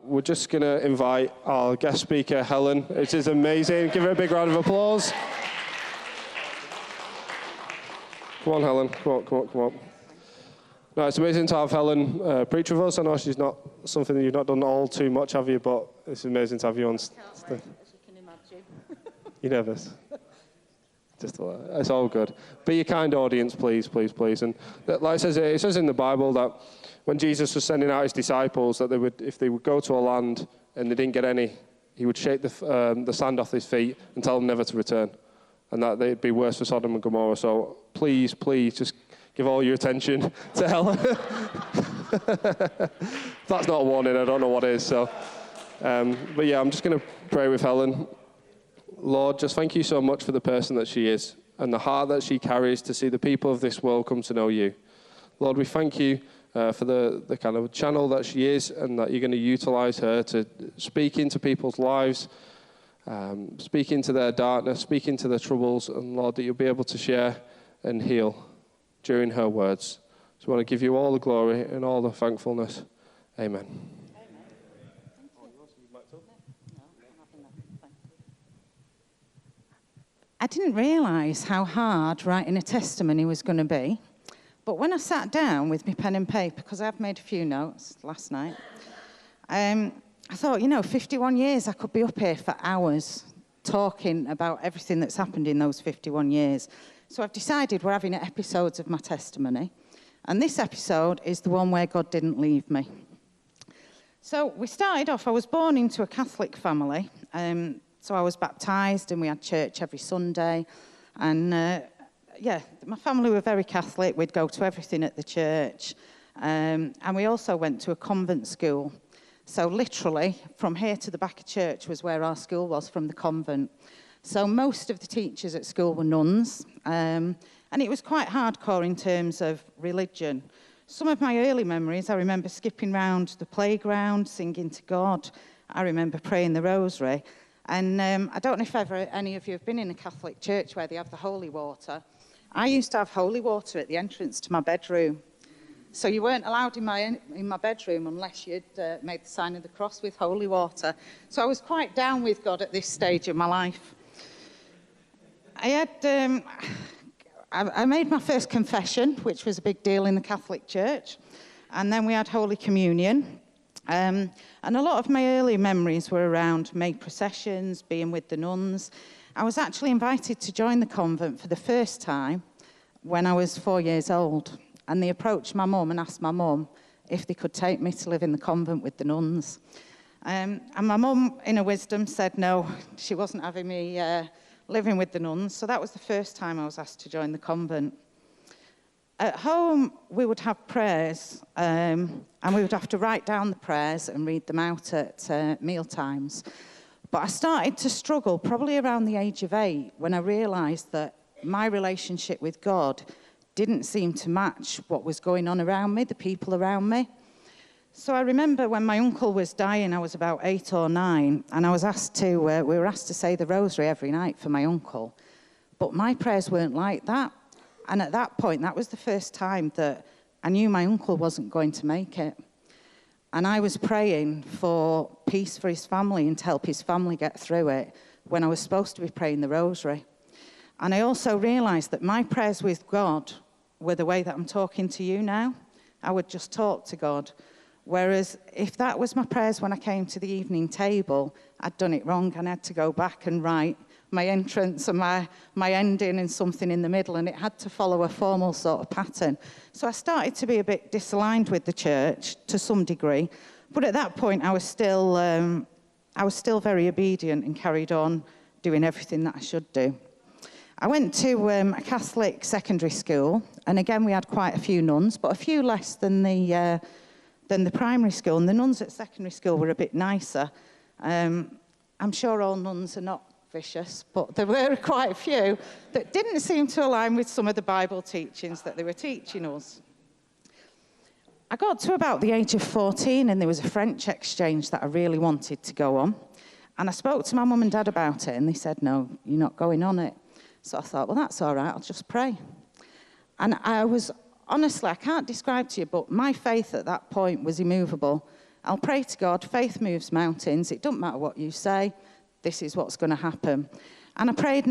We're just going to invite our guest speaker, Helen. It is amazing. Give her a big round of applause. Come on, Helen. Come on. No, it's amazing to have Helen preach with us. I know she's not something that you've not done all too much, have you? But it's amazing to have you on. As you can imagine. You're nervous? It's all good. Be a kind audience, please. And like it says in the Bible that when Jesus was sending out his disciples, that if they would go to a land and they didn't get any, he would shake the sand off his feet and tell them never to return, and that they'd be worse for Sodom and Gomorrah. So please, just give all your attention to Helen. If that's not a warning, I don't know what is. So, but yeah, I'm just going to pray with Helen. Lord, just thank you so much for the person that she is and the heart that she carries to see the people of this world come to know you. Lord, we thank you for the kind of channel that she is, and that you're going to utilize her to speak into people's lives, speak into their darkness, speak into their troubles, and Lord, that you'll be able to share and heal during her words. So I want to give you all the glory and all the thankfulness. Amen. I didn't realise how hard writing a testimony was going to be, but when I sat down with my pen and paper, because I've made a few notes last night, I thought, 51 years, I could be up here for hours talking about everything that's happened in those 51 years. So I've decided we're having episodes of my testimony, and this episode is the one where God didn't leave me. So we started off, I was born into a Catholic family, so I was baptised and we had church every Sunday. And my family were very Catholic. We'd go to everything at the church. And we also went to a convent school. So literally, from here to the back of church was where our school was from the convent. So most of the teachers at school were nuns. And it was quite hardcore in terms of religion. Some of my early memories, I remember skipping round the playground, singing to God. I remember praying the rosary. And I don't know if any of you have been in a Catholic church where they have the holy water. I used to have holy water at the entrance to my bedroom. So you weren't allowed in my bedroom unless you'd made the sign of the cross with holy water. So I was quite down with God at this stage of my life. I made my first confession, which was a big deal in the Catholic Church. And then we had Holy Communion. And a lot of my early memories were around May processions, being with the nuns. I was actually invited to join the convent for the first time when I was 4 years old. And they approached my mum and asked my mum if they could take me to live in the convent with the nuns. And my mum, in her wisdom, said no, she wasn't having me living with the nuns. So that was the first time I was asked to join the convent. At home, we would have prayers, and we would have to write down the prayers and read them out at meal times. But I started to struggle probably around the age of 8 when I realised that my relationship with God didn't seem to match what was going on around me, the people around me. So I remember when my uncle was dying, I was about 8 or 9, and we were asked to say the rosary every night for my uncle. But my prayers weren't like that. And at that point, that was the first time that I knew my uncle wasn't going to make it. And I was praying for peace for his family and to help his family get through it when I was supposed to be praying the rosary. And I also realised that my prayers with God were the way that I'm talking to you now. I would just talk to God. Whereas if that was my prayers when I came to the evening table, I'd done it wrong and I had to go back and write my entrance and my ending and something in the middle, and it had to follow a formal sort of pattern. So I started to be a bit disaligned with the church to some degree, but at that point I was still very obedient and carried on doing everything that I should do. I went to a Catholic secondary school, and again we had quite a few nuns, but a few less than the primary school, and the nuns at secondary school were a bit nicer. I'm sure all nuns are not vicious, but there were quite a few that didn't seem to align with some of the Bible teachings that they were teaching us. I got to about the age of 14 and there was a French exchange that I really wanted to go on. And I spoke to my mum and dad about it and they said, no, you're not going on it. So I thought, well, that's all right, I'll just pray. And I was, honestly, I can't describe to you, but my faith at that point was immovable. I'll pray to God. Faith moves mountains. It doesn't matter what you say. This is what's going to happen. And I prayed,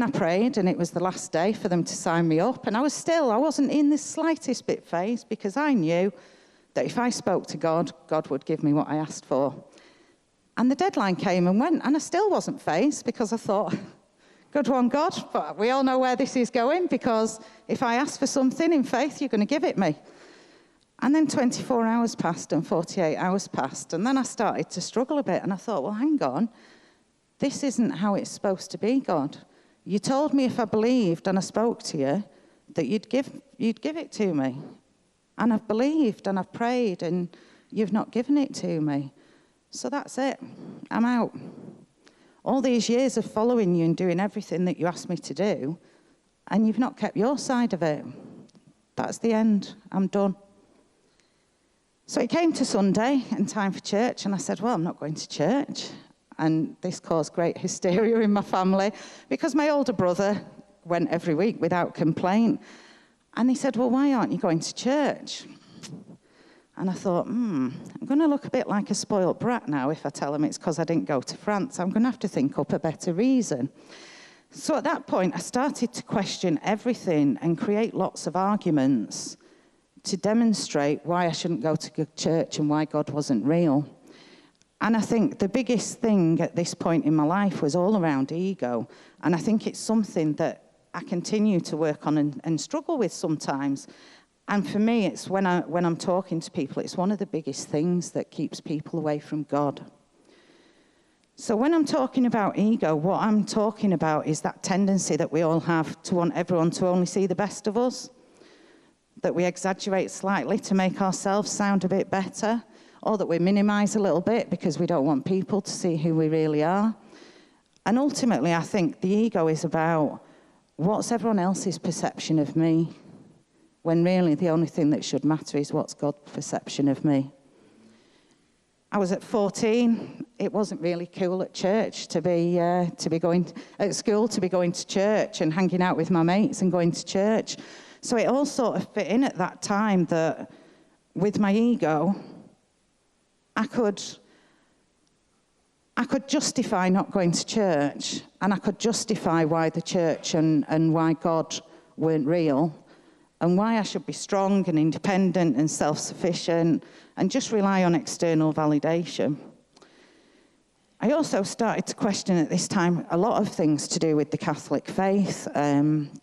and it was the last day for them to sign me up. And I wasn't in the slightest bit phased, because I knew that if I spoke to God, God would give me what I asked for. And the deadline came and went, and I still wasn't phased, because I thought, good one, God, but we all know where this is going, because if I ask for something in faith, you're going to give it me. And then 24 hours passed and 48 hours passed, and then I started to struggle a bit, and I thought, well, hang on, this isn't how it's supposed to be, God. You told me if I believed and I spoke to you that you'd give it to me. And I've believed and I've prayed, and you've not given it to me. So that's it. I'm out. All these years of following you and doing everything that you asked me to do, and you've not kept your side of it. That's the end. I'm done. So it came to Sunday and time for church, and I said, well, I'm not going to church. And this caused great hysteria in my family, because my older brother went every week without complaint. And he said, well, why aren't you going to church? And I thought, I'm going to look a bit like a spoilt brat now if I tell him it's because I didn't go to France. I'm going to have to think up a better reason. So at that point, I started to question everything and create lots of arguments to demonstrate why I shouldn't go to church and why God wasn't real. And I think the biggest thing at this point in my life was all around ego. And I think it's something that I continue to work on and struggle with sometimes. And for me, it's when I'm talking to people, it's one of the biggest things that keeps people away from God. So when I'm talking about ego, what I'm talking about is that tendency that we all have to want everyone to only see the best of us, that we exaggerate slightly to make ourselves sound a bit better, or that we minimize a little bit because we don't want people to see who we really are. And ultimately, I think the ego is about what's everyone else's perception of me, when really the only thing that should matter is what's God's perception of me. I was at 14. It wasn't really cool at church to be going at school, to be going to church and hanging out with my mates and going to church. So it all sort of fit in at that time that with my ego, I could justify not going to church, and I could justify why the church and why God weren't real, and why I should be strong and independent and self-sufficient and just rely on external validation. I also started to question at this time a lot of things to do with the Catholic faith,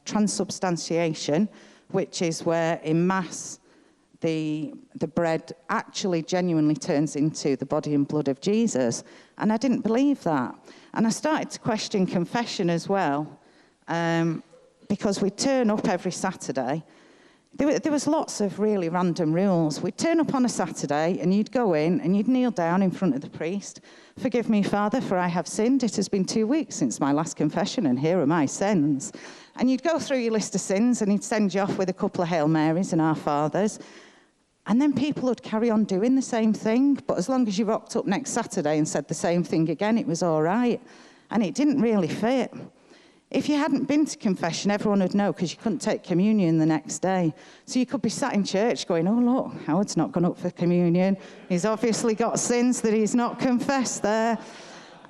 transubstantiation, which is where in Mass the bread actually genuinely turns into the body and blood of Jesus. And I didn't believe that. And I started to question confession as well, because we'd turn up every Saturday. There was lots of really random rules. We'd turn up on a Saturday and you'd go in and you'd kneel down in front of the priest. Forgive me, Father, for I have sinned. It has been 2 weeks since my last confession, and here are my sins. And you'd go through your list of sins and he'd send you off with a couple of Hail Marys and Our Fathers. And then people would carry on doing the same thing, but as long as you rocked up next Saturday and said the same thing again, it was all right. And it didn't really fit. If you hadn't been to confession, everyone would know, because you couldn't take communion the next day. So you could be sat in church going, oh, look, Howard's not gone up for communion. He's obviously got sins that he's not confessed there.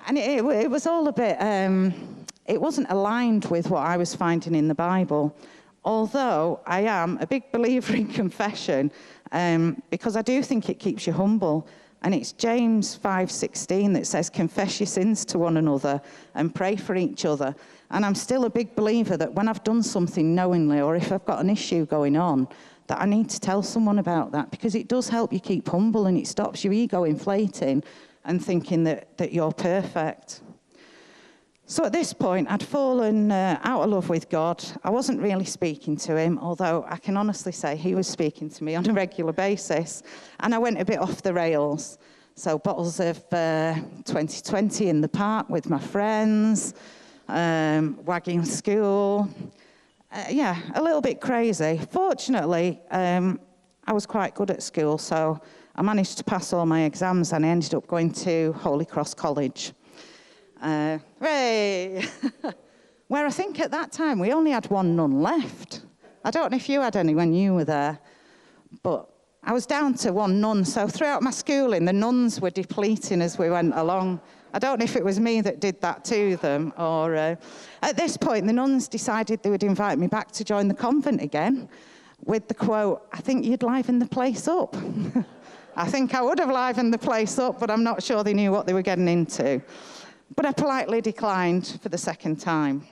And it was all a bit, it wasn't aligned with what I was finding in the Bible. Although I am a big believer in confession, because I do think it keeps you humble. And it's James 5:16 that says, confess your sins to one another and pray for each other. And I'm still a big believer that when I've done something knowingly, or if I've got an issue going on, that I need to tell someone about that, because it does help you keep humble and it stops your ego inflating and thinking that you're perfect. So at this point, I'd fallen out of love with God. I wasn't really speaking to him, although I can honestly say he was speaking to me on a regular basis. And I went a bit off the rails. So bottles of 2020 in the park with my friends, wagging school. A little bit crazy. Fortunately, I was quite good at school, so I managed to pass all my exams and I ended up going to Holy Cross College. Hooray! Where I think at that time we only had one nun left. I don't know if you had any when you were there, but I was down to one nun, so throughout my schooling, the nuns were depleting as we went along. I don't know if it was me that did that to them, or at this point, the nuns decided they would invite me back to join the convent again, with the quote, "I think you'd liven the place up." I think I would have livened the place up, but I'm not sure they knew what they were getting into. But I politely declined for the second time.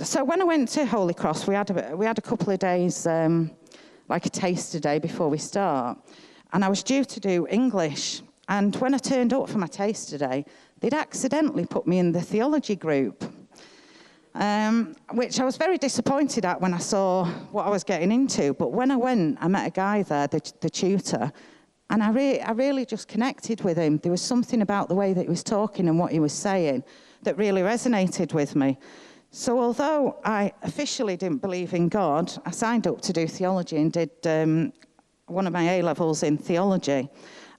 So when I went to Holy Cross, we had a couple of days, like a taster day before we start, and I was due to do English. And when I turned up for my taster day, they'd accidentally put me in the theology group, which I was very disappointed at when I saw what I was getting into. But when I went, I met a guy there, the tutor, and I really just connected with him. There was something about the way that he was talking and what he was saying that really resonated with me. So although I officially didn't believe in God, I signed up to do theology and did one of my A-levels in theology.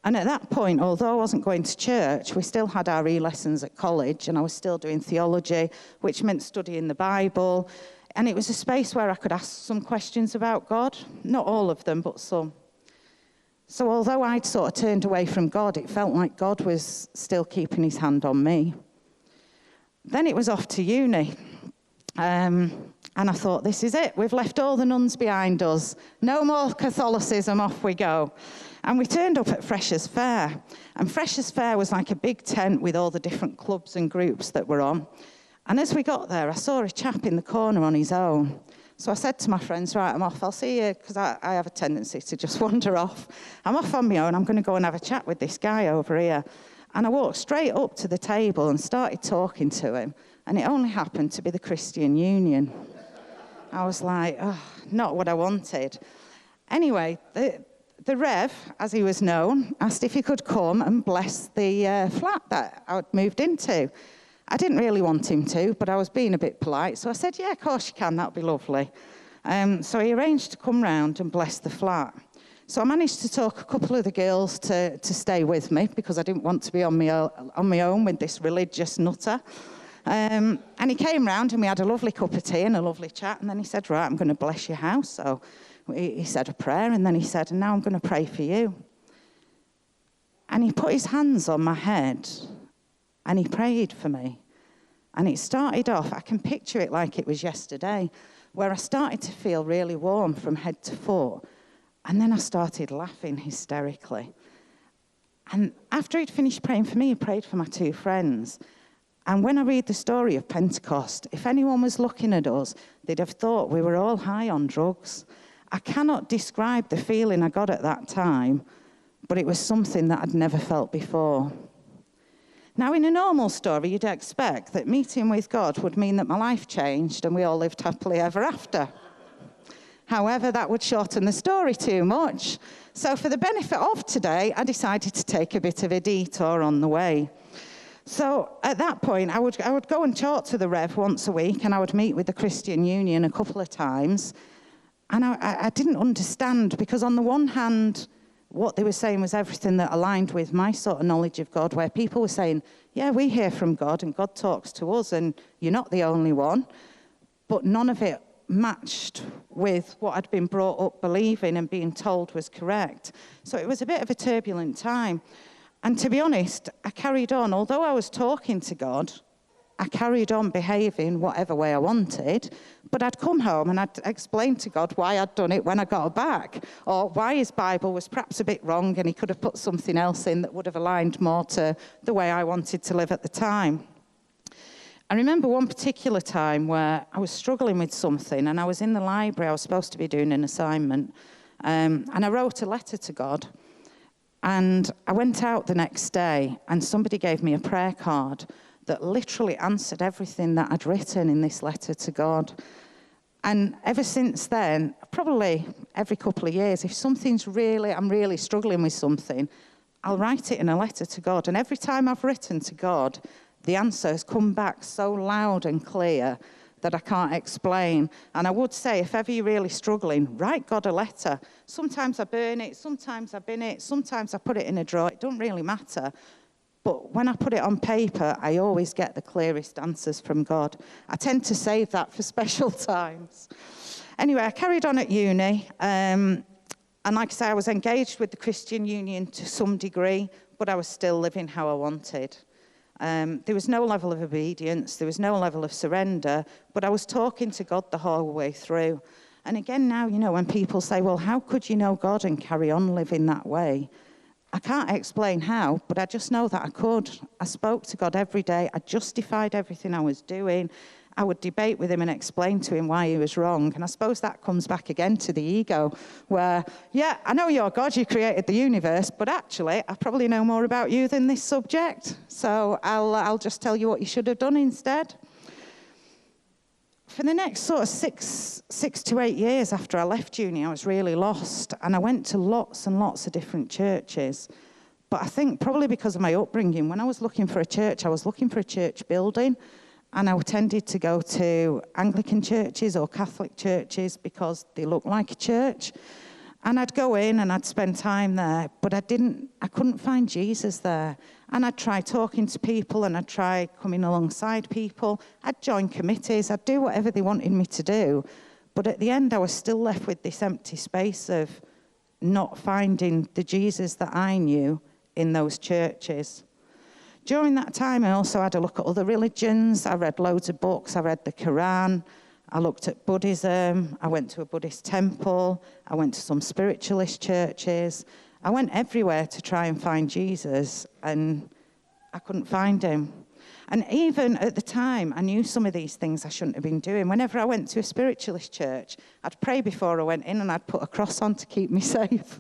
And at that point, although I wasn't going to church, we still had RE lessons at college, and I was still doing theology, which meant studying the Bible. And it was a space where I could ask some questions about God. Not all of them, but some. So although I'd sort of turned away from God, it felt like God was still keeping his hand on me. Then it was off to uni. And I thought, this is it. We've left all the nuns behind us. No more Catholicism, off we go. And we turned up at Freshers' Fair. And Freshers' Fair was like a big tent with all the different clubs and groups that were on. And as we got there, I saw a chap in the corner on his own. So I said to my friends, right, I'm off. I'll see you, because I have a tendency to just wander off. I'm off on my own. I'm going to go and have a chat with this guy over here. And I walked straight up to the table and started talking to him. And it only happened to be the Christian Union. I was like, oh, not what I wanted. Anyway, the Rev, as he was known, asked if he could come and bless the flat that I'd moved into. I didn't really want him to, but I was being a bit polite. So I said, yeah, of course you can, that'd be lovely. So he arranged to come round and bless the flat. So I managed to talk a couple of the girls to stay with me, because I didn't want to be on my own with this religious nutter. And he came round and we had a lovely cup of tea and a lovely chat. And then he said, right, I'm going to bless your house. So he said a prayer, and then he said, and now I'm going to pray for you. And he put his hands on my head and he prayed for me. And it started off, I can picture it like it was yesterday, where I started to feel really warm from head to foot. And then I started laughing hysterically. And after he'd finished praying for me, he prayed for my two friends. And when I read the story of Pentecost, if anyone was looking at us, they'd have thought we were all high on drugs. I cannot describe the feeling I got at that time, but it was something that I'd never felt before. Now, in a normal story, you'd expect that meeting with God would mean that my life changed and we all lived happily ever after. However, that would shorten the story too much. So for the benefit of today, I decided to take a bit of a detour on the way. So at that point, I would go and talk to the Rev once a week, and I would meet with the Christian Union a couple of times. And I didn't understand, because on the one hand, what they were saying was everything that aligned with my sort of knowledge of God, where people were saying, yeah, we hear from God and God talks to us and you're not the only one. But none of it matched with what I'd been brought up believing and being told was correct. So it was a bit of a turbulent time. And to be honest, I carried on. Although I was talking to God, I carried on behaving whatever way I wanted. But I'd come home and I'd explain to God why I'd done it when I got back, or why his Bible was perhaps a bit wrong and he could have put something else in that would have aligned more to the way I wanted to live at the time. I remember one particular time where I was struggling with something, and I was in the library. I was supposed to be doing an assignment, and I wrote a letter to God. And I went out the next day, and somebody gave me a prayer card that literally answered everything that I'd written in this letter to God. And ever since then, probably every couple of years, if I'm really struggling with something, I'll write it in a letter to God. And every time I've written to God, the answer has come back so loud and clear that I can't explain. And I would say, if ever you're really struggling, write God a letter. Sometimes I burn it, sometimes I bin it, sometimes I put it in a drawer. It doesn't really matter. But when I put it on paper, I always get the clearest answers from God. I tend to save that for special times. Anyway, I carried on at uni. And like I say, I was engaged with the Christian Union to some degree, but I was still living how I wanted. There was no level of obedience, there was no level of surrender, but I was talking to God the whole way through. And again now, when people say, well, how could you know God and carry on living that way? I can't explain how, but I just know that I could. I spoke to God every day. I justified everything I was doing. I would debate with him and explain to him why he was wrong. And I suppose that comes back again to the ego, where, yeah, I know you're God, you created the universe, but actually, I probably know more about you than this subject. So I'll just tell you what you should have done instead. For the next sort of six to 8 years after I left uni, I was really lost. And I went to lots and lots of different churches. But I think probably because of my upbringing, when I was looking for a church, I was looking for a church building. And I tended to go to Anglican churches or Catholic churches because they looked like a church. And I'd go in and I'd spend time there, but I couldn't find Jesus there. And I'd try talking to people and I'd try coming alongside people. I'd join committees, I'd do whatever they wanted me to do. But at the end, I was still left with this empty space of not finding the Jesus that I knew in those churches. During that time, I also had a look at other religions. I read loads of books. I read the Quran. I looked at Buddhism. I went to a Buddhist temple. I went to some spiritualist churches. I went everywhere to try and find Jesus, and I couldn't find him. And even at the time, I knew some of these things I shouldn't have been doing. Whenever I went to a spiritualist church, I'd pray before I went in, and I'd put a cross on to keep me safe.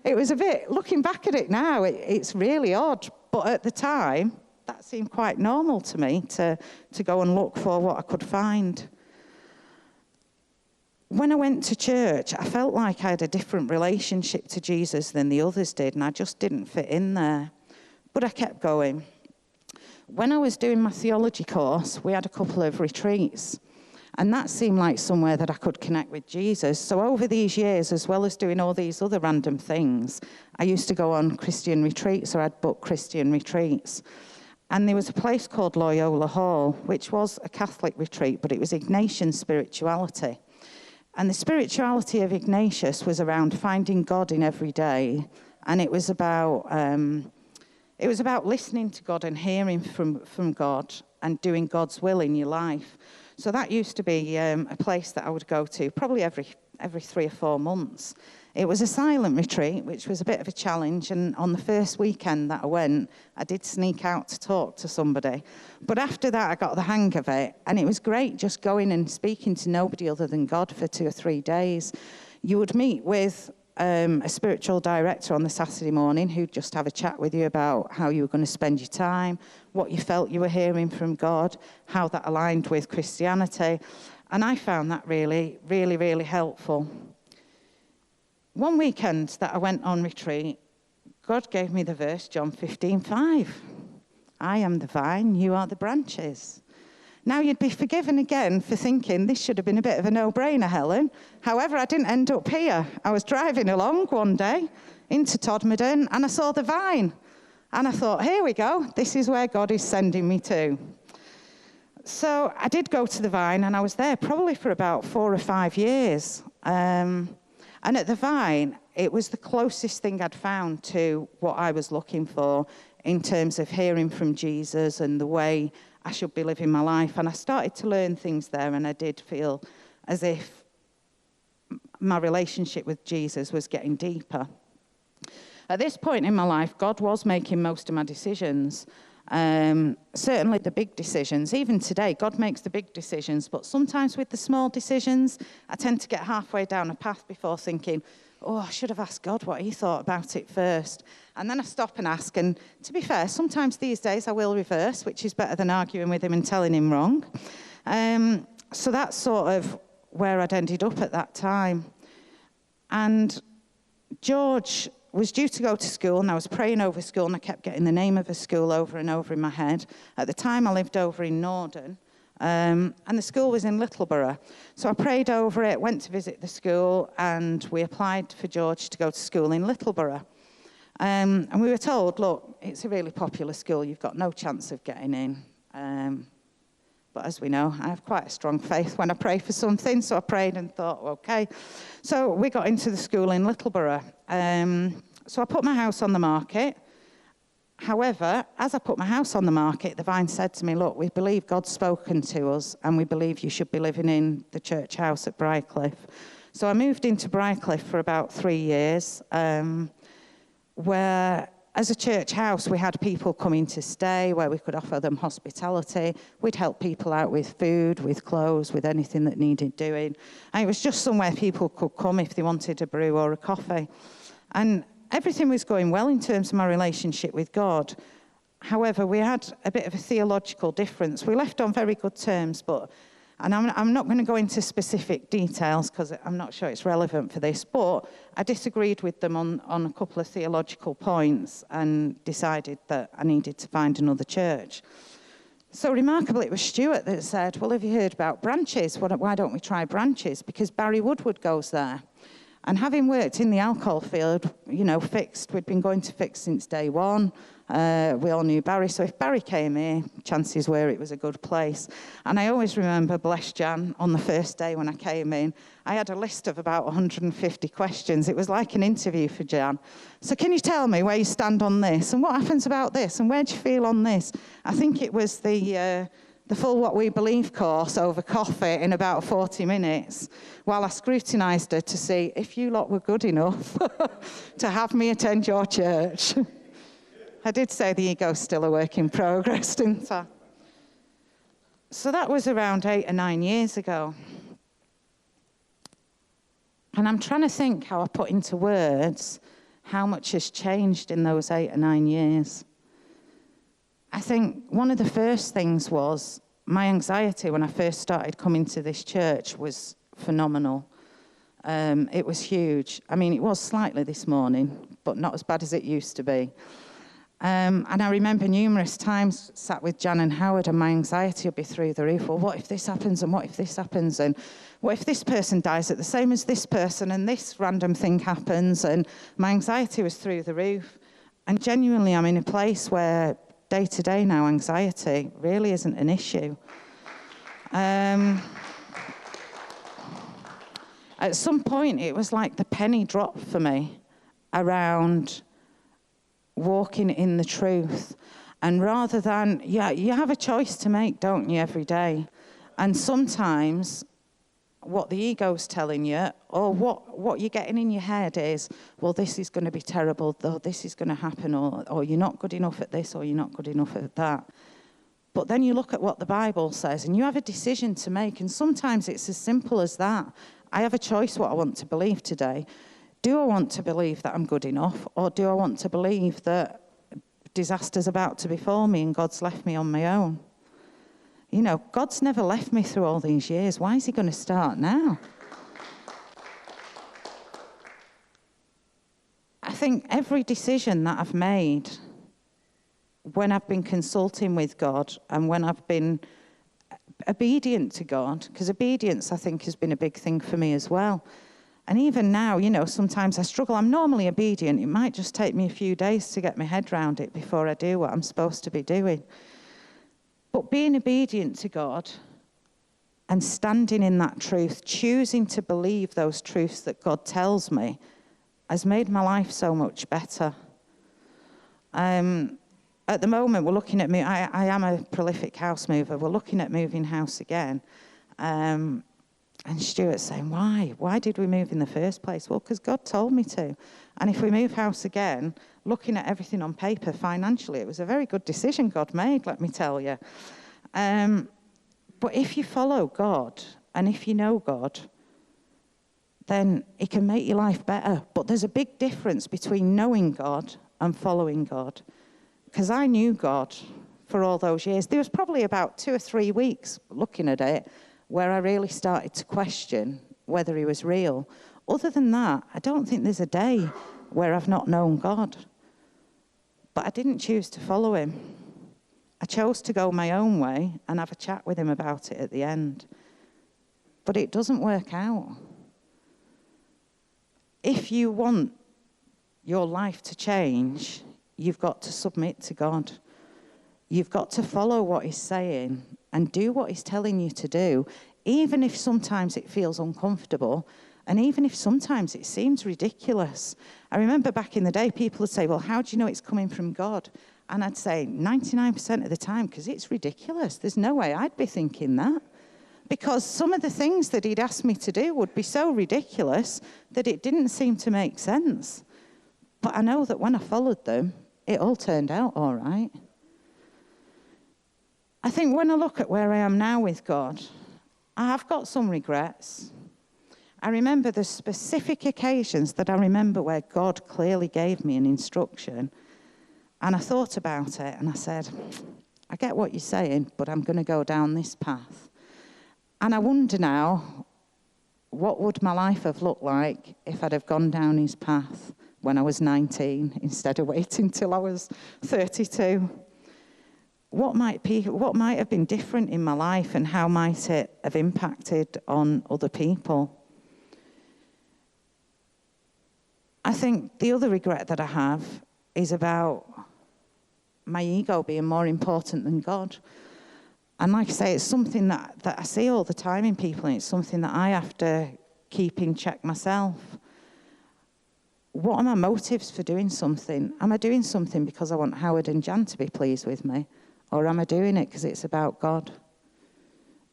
It was a bit, looking back at it now, it's really odd. But at the time, that seemed quite normal to me, to go and look for what I could find. When I went to church, I felt like I had a different relationship to Jesus than the others did, and I just didn't fit in there. But I kept going. When I was doing my theology course, we had a couple of retreats. And that seemed like somewhere that I could connect with Jesus. So over these years, as well as doing all these other random things, I used to go on Christian retreats, or I'd book Christian retreats. And there was a place called Loyola Hall, which was a Catholic retreat, but it was Ignatian spirituality. And the spirituality of Ignatius was around finding God in every day. And it was about listening to God and hearing from God and doing God's will in your life. So that used to be a place that I would go to probably every 3 or 4 months. It was a silent retreat, which was a bit of a challenge. And on the first weekend that I went, I did sneak out to talk to somebody. But after that, I got the hang of it. And it was great just going and speaking to nobody other than God for 2 or 3 days. You would meet with a spiritual director on the Saturday morning who'd just have a chat with you about how you were going to spend your time, what you felt you were hearing from God, how that aligned with Christianity. And I found that really, really, really helpful. One weekend that I went on retreat, God gave me the verse, John 15:5. I am the vine, you are the branches. Now, you'd be forgiven again for thinking this should have been a bit of a no-brainer, Helen. However, I didn't end up here. I was driving along one day into Todmorden, and I saw the vine. And I thought, here we go. This is where God is sending me to. So I did go to the vine, and I was there probably for about 4 or 5 years. And at the vine, it was the closest thing I'd found to what I was looking for in terms of hearing from Jesus and the way I should be living my life. And I started to learn things there, and I did feel as if my relationship with Jesus was getting deeper. At this point in my life, God was making most of my decisions. Certainly the big decisions. Even today, God makes the big decisions, but sometimes with the small decisions, I tend to get halfway down a path before thinking, oh, I should have asked God what he thought about it first. And then I stop and ask, and to be fair, sometimes these days I will reverse, which is better than arguing with him and telling him wrong. So that's sort of where I'd ended up at that time. And George was due to go to school, and I was praying over school, and I kept getting the name of a school over and over in my head. At the time, I lived over in Norden, and the school was in Littleborough. So I prayed over it, went to visit the school, and we applied for George to go to school in Littleborough. And we were told, look, it's a really popular school, you've got no chance of getting in. But but as we know, I have quite a strong faith when I pray for something, so I prayed and thought, okay. So we got into the school in Littleborough. So I put my house on the market. However, as I put my house on the market, the Vine said to me, look, we believe God's spoken to us, and we believe you should be living in the church house at Briarcliff. So I moved into Briarcliff for about 3 years, where as a church house, we had people coming to stay, where we could offer them hospitality. We'd help people out with food, with clothes, with anything that needed doing. And it was just somewhere people could come if they wanted a brew or a coffee. And everything was going well in terms of my relationship with God. However, we had a bit of a theological difference. We left on very good terms, and I'm not going to go into specific details because I'm not sure it's relevant for this, but I disagreed with them on a couple of theological points and decided that I needed to find another church. So remarkably, it was Stuart that said, well, have you heard about Branches? Why don't we try Branches? Because Barry Woodward goes there. And having worked in the alcohol field, Fixed, we'd been going to Fixed since day one. We all knew Barry, so if Barry came here, chances were it was a good place. And I always remember, bless Jan, on the first day when I came in, I had a list of about 150 questions. It was like an interview for Jan. So can you tell me where you stand on this? And what happens about this? And where do you feel on this? I think it was the full What We Believe course over coffee in about 40 minutes, while I scrutinised her to see if you lot were good enough to have me attend your church. I did say the ego's still a work in progress, didn't I? So that was around 8 or 9 years ago. And I'm trying to think how I put into words how much has changed in those 8 or 9 years. I think one of the first things was my anxiety when I first started coming to this church was phenomenal. It was huge. I mean, it was slightly this morning, but not as bad as it used to be. And I remember numerous times sat with Jan and Howard, and my anxiety would be through the roof. Well, what if this happens, and what if this happens, and what if this person dies at the same as this person, and this random thing happens? And my anxiety was through the roof. And genuinely, I'm in a place where day to day now, anxiety really isn't an issue. At some point, it was like the penny dropped for me around walking in the truth. And rather than, you have a choice to make, don't you, every day? And sometimes what the ego's telling you, or what you're getting in your head is, well, this is going to be terrible, though this is going to happen, or you're not good enough at this, or you're not good enough at that. But then you look at what the Bible says, and you have a decision to make, and sometimes it's as simple as that. I have a choice what I want to believe today. Do I want to believe that I'm good enough, or do I want to believe that disaster's about to befall me and God's left me on my own? God's never left me through all these years. Why is he going to start now? I think every decision that I've made when I've been consulting with God and when I've been obedient to God, because obedience, I think, has been a big thing for me as well. And even now, sometimes I struggle. I'm normally obedient. It might just take me a few days to get my head around it before I do what I'm supposed to be doing. But being obedient to God and standing in that truth, choosing to believe those truths that God tells me, has made my life so much better. At the moment, we're looking at I am a prolific house mover. We're looking at moving house again. And Stuart's saying, why? Why did we move in the first place? Well, because God told me to. And if we move house again, looking at everything on paper financially, it was a very good decision God made, let me tell you. But if you follow God and if you know God, then it can make your life better. But there's a big difference between knowing God and following God. Because I knew God for all those years. There was probably about 2 or 3 weeks looking at it where I really started to question whether he was real. Other than that, I don't think there's a day where I've not known God. But I didn't choose to follow him. I chose to go my own way and have a chat with him about it at the end. But it doesn't work out. If you want your life to change, you've got to submit to God. You've got to follow what he's saying. and do what he's telling you to do, even if sometimes it feels uncomfortable, and even if sometimes it seems ridiculous. I remember back in the day, people would say, well, how do you know it's coming from God? And I'd say 99% of the time, because it's ridiculous. There's no way I'd be thinking that. Because some of the things that he'd asked me to do would be so ridiculous that it didn't seem to make sense. But I know that when I followed them, it all turned out all right. I think when I look at where I am now with God, I have got some regrets. I remember the specific occasions that I remember where God clearly gave me an instruction. And I thought about it and I said, I get what you're saying, but I'm going to go down this path. And I wonder now, what would my life have looked like if I'd have gone down his path when I was 19 instead of waiting till I was 32? What might have been different in my life, and how might it have impacted on other people? I think the other regret that I have is about my ego being more important than God. And like I say, it's something that I see all the time in people, and it's something that I have to keep in check myself. What are my motives for doing something? Am I doing something because I want Howard and Jan to be pleased with me? Or am I doing it because it's about God?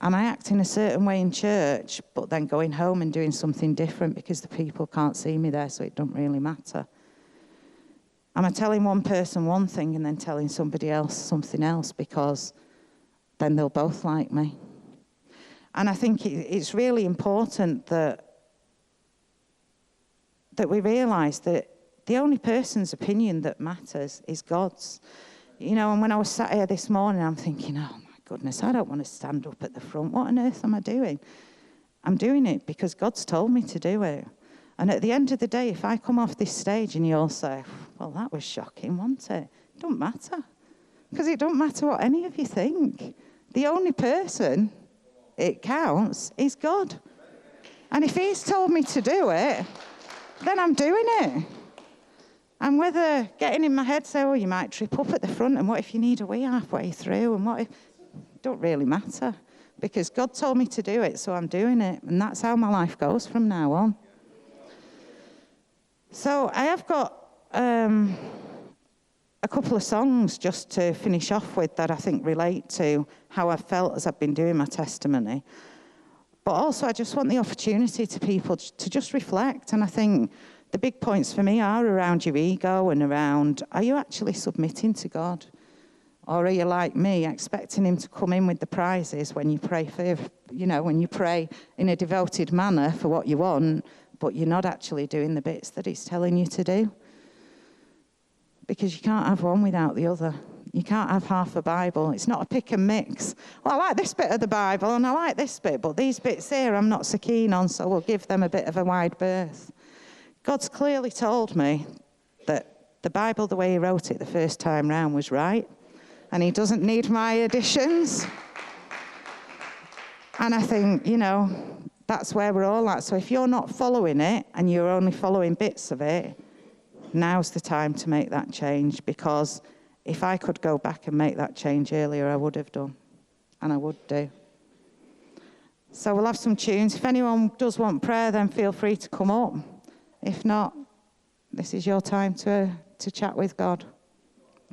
Am I acting a certain way in church, but then going home and doing something different because the people can't see me there, so it don't really matter? Am I telling one person one thing and then telling somebody else something else because then they'll both like me? And I think it's really important that we realise that the only person's opinion that matters is God's. You know, and when I was sat here this morning, I'm thinking, oh my goodness, I don't want to stand up at the front. What on earth am I doing? I'm doing it because God's told me to do it. And at the end of the day, if I come off this stage and you all say, well, that was shocking, wasn't it? It don't matter. Because it don't matter what any of you think. The only person it counts is God. And if he's told me to do it, then I'm doing it. And whether getting in my head, say, oh, you might trip up at the front, and what if you need a wee halfway through, and what if, it don't really matter. Because God told me to do it, so I'm doing it. And that's how my life goes from now on. So I have got a couple of songs just to finish off with that I think relate to how I've felt as I've been doing my testimony. But also I just want the opportunity to people to just reflect. And I think the big points for me are around your ego and around, are you actually submitting to God? Or are you like me, expecting him to come in with the prizes when you pray for, when you pray in a devoted manner for what you want, but you're not actually doing the bits that he's telling you to do? Because you can't have one without the other. You can't have half a Bible. It's not a pick and mix. Well, I like this bit of the Bible and I like this bit, but these bits here I'm not so keen on, so we'll give them a bit of a wide berth. God's clearly told me that the Bible, the way he wrote it the first time round, was right, and he doesn't need my additions. And I think, that's where we're all at. So if you're not following it and you're only following bits of it, now's the time to make that change, because if I could go back and make that change earlier, I would have done, and I would do. So we'll have some tunes. If anyone does want prayer, then feel free to come up. If not, this is your time to chat with God.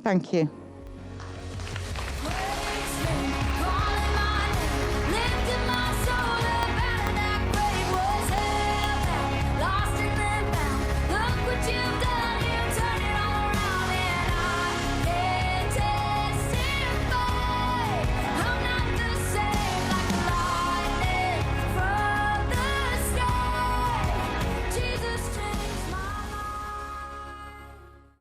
Thank you.